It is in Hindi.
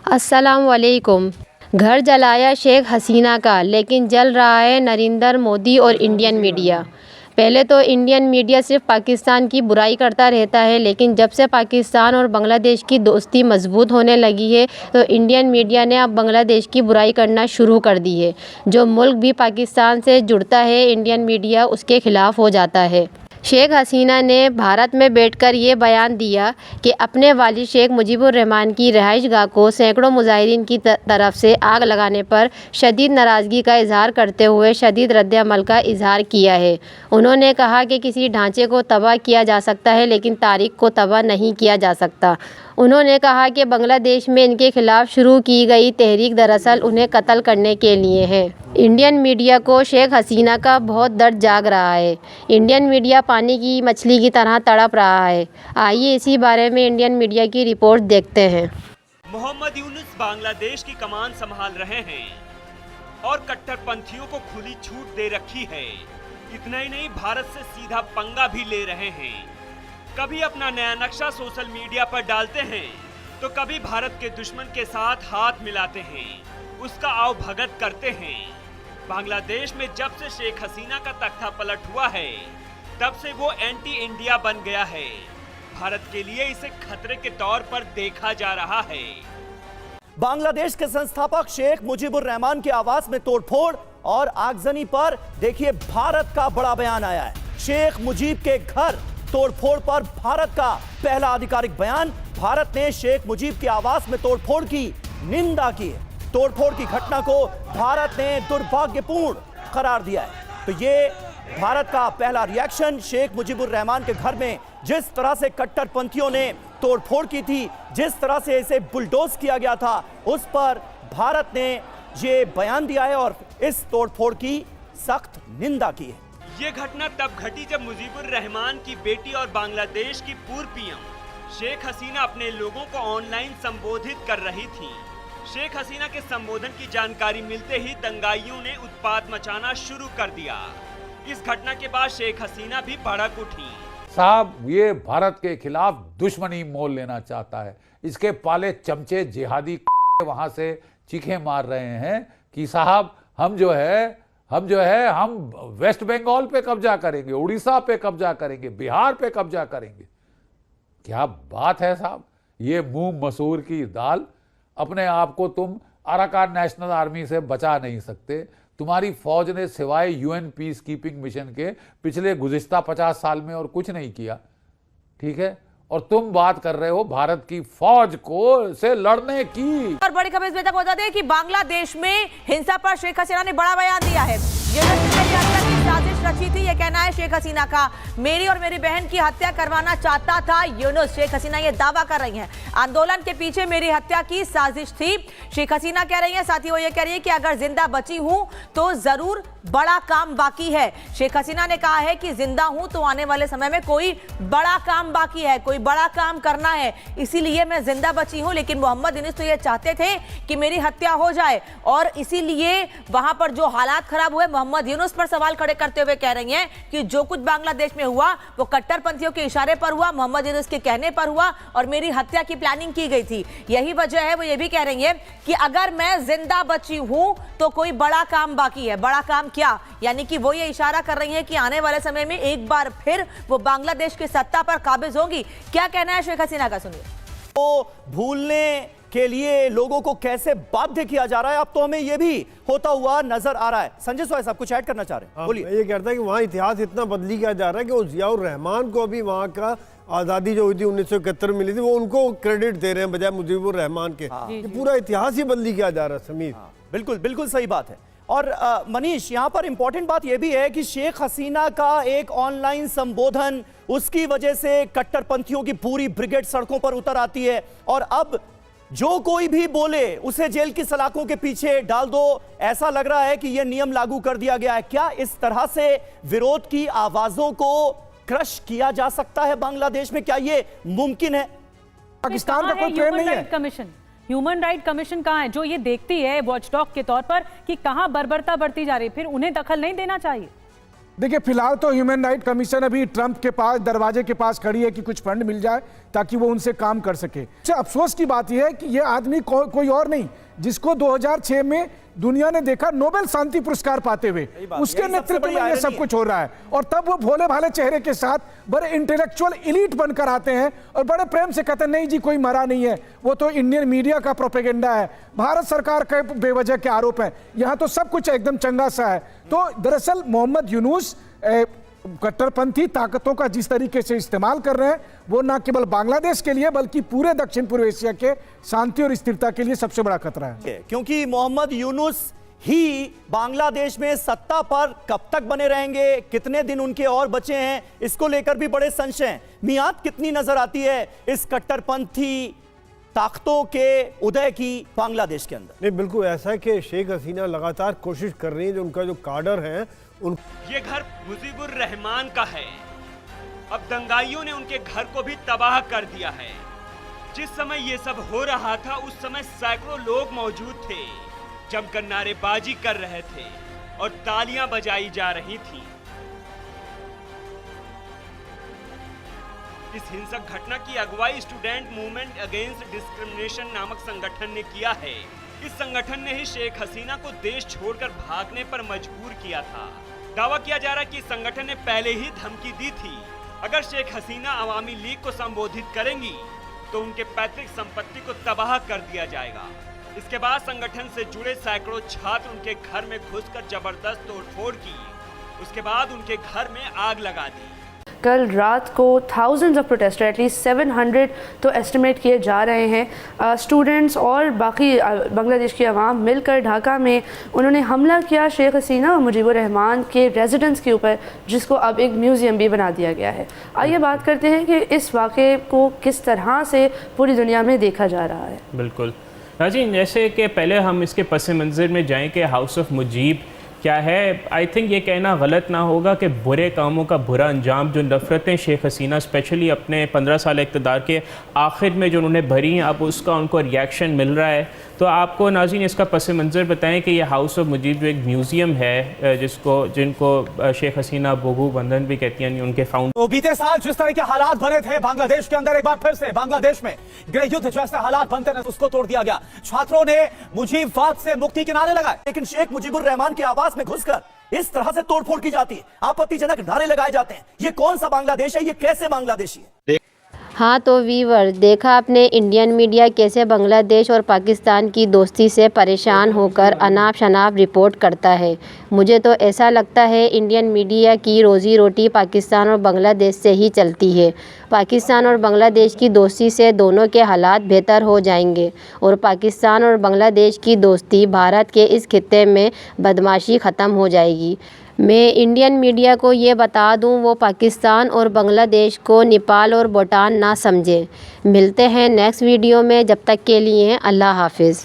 अस्सलाम वालेकुम। घर जलाया शेख हसीना का, लेकिन जल रहा है नरेंद्र मोदी और इंडियन मीडिया। पहले तो इंडियन मीडिया सिर्फ पाकिस्तान की बुराई करता रहता है, लेकिन जब से पाकिस्तान और बांग्लादेश की दोस्ती मजबूत होने लगी है तो इंडियन मीडिया ने अब बांग्लादेश की बुराई करना शुरू कर दी है। जो मुल्क भी पाकिस्तान से जुड़ता है, इंडियन मीडिया उसके खिलाफ हो जाता है। शेख हसीना ने भारत में बैठकर ये बयान दिया कि अपने वालिद शेख मुजीबुर रहमान की रिहाइशगाह को सैकड़ों मुजाहिरीन की तरफ से आग लगाने पर शदीद नाराज़गी का इजहार करते हुए शदीद रद्द-ए-अमल का इजहार किया है। उन्होंने कहा कि किसी ढांचे को तबाह किया जा सकता है, लेकिन तारीख को तबाह नहीं किया जा सकता। उन्होंने कहा कि बांग्लादेश में इनके खिलाफ शुरू की गई तहरीक दरअसल उन्हें कत्ल करने के लिए है। इंडियन मीडिया को शेख हसीना का बहुत दर्द जाग रहा है। इंडियन मीडिया पानी की मछली की तरह तड़प रहा है। आइए इसी बारे में इंडियन मीडिया की रिपोर्ट देखते हैं। मोहम्मद यूनुस बांग्लादेश की कमान संभाल रहे हैं और कट्टरपंथियों को खुली छूट दे रखी है। इतना ही नहीं, भारत से सीधा पंगा भी ले रहे हैं। कभी अपना नया नक्शा सोशल मीडिया पर डालते हैं तो कभी भारत के दुश्मन के साथ हाथ मिलाते हैं, उसका आव भगत करते हैं। बांग्लादेश में जब से शेख हसीना का तख्ता पलट हुआ है, तब से वो एंटी इंडिया बन गया है। भारत के लिए इसे खतरे के तौर पर देखा जा रहा है। बांग्लादेश के संस्थापक शेख मुजीबुर रहमान के आवास में तोड़फोड़ और आगजनी पर देखिए भारत का बड़ा बयान आया है। शेख मुजीब के घर तोड़फोड़ पर भारत का पहला आधिकारिक बयान। भारत ने शेख मुजीब के आवास में तोड़फोड़ की निंदा की है। तोड़फोड़ की घटना को भारत ने दुर्भाग्यपूर्ण करार दिया है। तो ये भारत का पहला रिएक्शन। शेख मुजीबुर रहमान के घर में जिस तरह से कट्टरपंथियों ने तोड़फोड़ की थी, जिस तरह से इसे बुलडोज किया गया था, उस पर भारत ने ये बयान दिया है और इस तोड़फोड़ की सख्त निंदा की है। ये घटना तब घटी जब मुजीबुर रहमान की बेटी और बांग्लादेश की पूर्व पीएम शेख हसीना अपने लोगों को ऑनलाइन संबोधित कर रही थी। शेख हसीना के संबोधन की जानकारी मिलते ही दंगाइयों ने उत्पात मचाना शुरू कर दिया। इस घटना के बाद शेख हसीना भी भड़क उठी। साहब, ये भारत के खिलाफ दुश्मनी मोल लेना चाहता है। इसके पाले चमचे जिहादी वहां से चीखें मार रहे हैं कि साहब हम वेस्ट बंगाल पे कब्जा करेंगे, उड़ीसा पे कब्जा करेंगे, बिहार पे कब्जा करेंगे। क्या बात है साहब, ये मुंह मसूर की दाल। अपने आप को तुम अराकान नेशनल आर्मी से बचा नहीं सकते। तुम्हारी फौज ने सिवाय यूएन पीस कीपिंग मिशन के पिछले गुज़िश्ता 50 साल में और कुछ नहीं किया, ठीक है? और तुम बात कर रहे हो भारत की फौज को से लड़ने की। और बड़ी खबर इसमें तक बता दें कि बांग्लादेश में हिंसा पर शेख हसीना ने बड़ा बयान दिया है। साजिश रची थी, यह कहना है शेख हसीना का। मेरी और मेरी बहन की हत्या करवाना चाहता था यूनुस, शेख हसीना ये दावा कर रही हैं। आंदोलन के पीछे मेरी हत्या की साजिश थी, शेख हसीना कह रही हैं। साथ ही वो ये कह रही है कि अगर जिंदा बची हूं तो जरूर बड़ा काम बाकी है। शेख हसीना ने कहा है कि जिंदा हूं तो आने वाले समय में कोई बड़ा काम बाकी है, कोई बड़ा काम करना है, इसीलिए मैं जिंदा बची हूं। लेकिन मोहम्मद यूनुस तो ये चाहते थे कि मेरी हत्या हो जाए और इसीलिए वहां पर जो हालात खराब हुए, मोहम्मद यूनुस पर सवाल खड़े करते हुए कह रही हैं कि जो कुछ बांग्लादेश में हुआ वो कट्टरपंथियों के इशारे पर हुआ, मोहम्मद यूनुस के कहने पर हुआ और मेरी हत्या की प्लानिंग की गई थी। यही वजह है। वो ये भी कह रही है कि अगर मैं जिंदा बची हूं तो कोई बड़ा काम बाकी है। बड़ा काम क्या? यानी कि वो ये इशारा कर रही है कि आने वाले समय में एक बार फिर वो बांग्लादेश की सत्ता पर काबिज होंगी। क्या कहना है शेख हसीना का, सुनिए। तो भूलने के लिए लोगों को कैसे बाध्य किया जा रहा है, अब तो हमें यह भी होता हुआ नजर आ रहा है। संजय सोया साहब कुछ ऐड करना चाह रहे हैं, बोलिए। मैं ये कहता है कि वहाँ इतिहास इतना बदली किया जा रहा है कि उस जियाउर रहमान को अभी वहाँ का आज़ादी जो हुई थी 1971 में मिली थी, वो उनको क्रेडिट दे रहे हैं बजाय मुजीबुर रहमान के। ये पूरा इतिहास ही बदली किया जा रहा है समीर। बिल्कुल बिल्कुल सही बात है। और मनीष, यहाँ पर इंपॉर्टेंट बात यह भी है कि शेख हसीना का एक ऑनलाइन संबोधन, उसकी वजह से कट्टरपंथियों की पूरी ब्रिगेड सड़कों पर उतर आती है और अब जो कोई भी बोले उसे जेल की सलाखों के पीछे डाल दो। ऐसा लग रहा है कि यह नियम लागू कर दिया गया है। क्या इस तरह से विरोध की आवाजों को क्रश किया जा सकता है बांग्लादेश में? क्या यह मुमकिन है? पाकिस्तान का कोई प्रेम नहीं है। ह्यूमन राइट कमीशन कहाँ है जो ये देखती है वॉचडॉग के तौर पर कि कहाँ बर्बरता बढ़ती जा रही है? फिर उन्हें दखल नहीं देना चाहिए। देखिए फिलहाल तो ह्यूमन राइट कमीशन अभी ट्रंप के पास दरवाजे के पास खड़ी है कि कुछ फंड मिल जाए ताकि वो उनसे काम कर सके। अच्छा अफसोस की बात यह है कि ये आदमी कोई और नहीं जिसको 2006 में दुनिया ने देखा नोबेल शांति पुरस्कार पाते हुए, उसके नेतृत्व में ये सब कुछ हो रहा है। और तब वो भोले भाले चेहरे के साथ बड़े इंटेलेक्चुअल एलीट बनकर आते हैं और बड़े प्रेम से कहते हैं नहीं जी कोई मरा नहीं है, वो तो इंडियन मीडिया का प्रोपेगेंडा है, भारत सरकार के बेवजह के आरोप है, यहाँ तो सब कुछ एकदम चंगा सा है। तो दरअसल मोहम्मद यूनुस कट्टरपंथी ताकतों का जिस तरीके से इस्तेमाल कर रहे हैं वो न केवल बांग्लादेश के लिए बल्कि पूरे दक्षिण पूर्व एशिया के शांति और स्थिरता के लिए सबसे बड़ा खतरा है। क्योंकि मोहम्मद यूनुस ही बांग्लादेश में सत्ता पर कब तक बने रहेंगे, कितने दिन उनके और बचे हैं, इसको लेकर भी बड़े संशय हैं। मियाद कितनी नजर आती है इस कट्टरपंथी ताकतों के उदय की बांग्लादेश के अंदर? नहीं बिल्कुल ऐसा है कि शेख हसीना लगातार कोशिश कर रही है, जो उनका जो काडर है ये घर मुजीबुर रहमान का है। अब दंगाइयों ने उनके घर को भी तबाह कर दिया है। जिस समय ये सब हो रहा था उस समय सैकड़ों लोग मौजूद थे, जमकर नारेबाजी कर रहे थे और तालियां बजाई जा रही थी। इस हिंसक घटना की अगुवाई स्टूडेंट मूवमेंट अगेंस्ट डिस्क्रिमिनेशन नामक संगठन ने किया है। इस संगठन ने ही शेख हसीना को देश छोड़कर भागने पर मजबूर किया था। दावा किया जा रहा है कि संगठन ने पहले ही धमकी दी थी, अगर शेख हसीना अवामी लीग को संबोधित करेंगी तो उनके पैतृक संपत्ति को तबाह कर दिया जाएगा। इसके बाद संगठन से जुड़े सैकड़ों छात्र उनके घर में घुसकर जबरदस्त तोड़फोड़ की। उसके बाद उनके घर में आग लगा दी। कल रात को थाउजेंड्स ऑफ प्रोटेस्टर एटलीस्ट 700 तो एस्टिमेट किए जा रहे हैं स्टूडेंट्स और बाकी बांग्लादेश की आवाम मिलकर ढाका में उन्होंने हमला किया शेख हसीना और मुजीबुर रहमान के रेजिडेंस के ऊपर, जिसको अब एक म्यूज़ियम भी बना दिया गया है। आइए बात करते हैं कि इस वाक़े को किस तरह से पूरी दुनिया में देखा जा रहा है। बिल्कुल नाज़रीन, जैसे कि पहले हम इसके पस मंज़र में जाएँ कि हाउस ऑफ मुजीब क्या है। आई थिंक ये कहना गलत ना होगा कि बुरे कामों का बुरा अंजाम, जो नफ़रतें शेख हसीना स्पेशली अपने 15 साल इक़्तिदार के आखिर में जो उन्होंने भरी हैं, अब उसका उनको रिएक्शन मिल रहा है। तो आपको नाज़रीन इसका पस मंज़र बताएं कि ये हाउस ऑफ मुजीब जो एक म्यूज़ियम है जिनको शेख हसीना बहू बंधन भी कहती हैं, उनके फाउंडर। तो बीते साल जिस तरह के हालात बने थे बांग्लादेश के अंदर, एक बार फिर से बांग्लादेश में गृह युद्ध जैसे हालात बनते रहे उसको तोड़ दिया गया। छात्रों ने मुजीबवाद से मुक्ति के नारे लगाए, लेकिन शेख मुजीबुर रहमान के आवास में घुसकर इस तरह से तोड़फोड़ की जाती है, आपत्तिजनक नारे लगाए जाते हैं। ये कौन सा बांग्लादेश है? ये कैसे बांग्लादेशी है? हाँ तो वीवर, देखा आपने इंडियन मीडिया कैसे बांग्लादेश और पाकिस्तान की दोस्ती से परेशान होकर अनाप शनाप रिपोर्ट करता है। मुझे तो ऐसा लगता है इंडियन मीडिया की रोज़ी रोटी पाकिस्तान और बांग्लादेश से ही चलती है। पाकिस्तान और बांग्लादेश की दोस्ती से दोनों के हालात बेहतर हो जाएंगे और पाकिस्तान और बांग्लादेश की दोस्ती भारत के इस खित्ते में बदमाशी ख़त्म हो जाएगी। मैं इंडियन मीडिया को ये बता दूं, वो पाकिस्तान और बांग्लादेश को नेपाल और भूटान ना समझे। मिलते हैं नेक्स्ट वीडियो में, जब तक के लिए अल्लाह हाफिज़।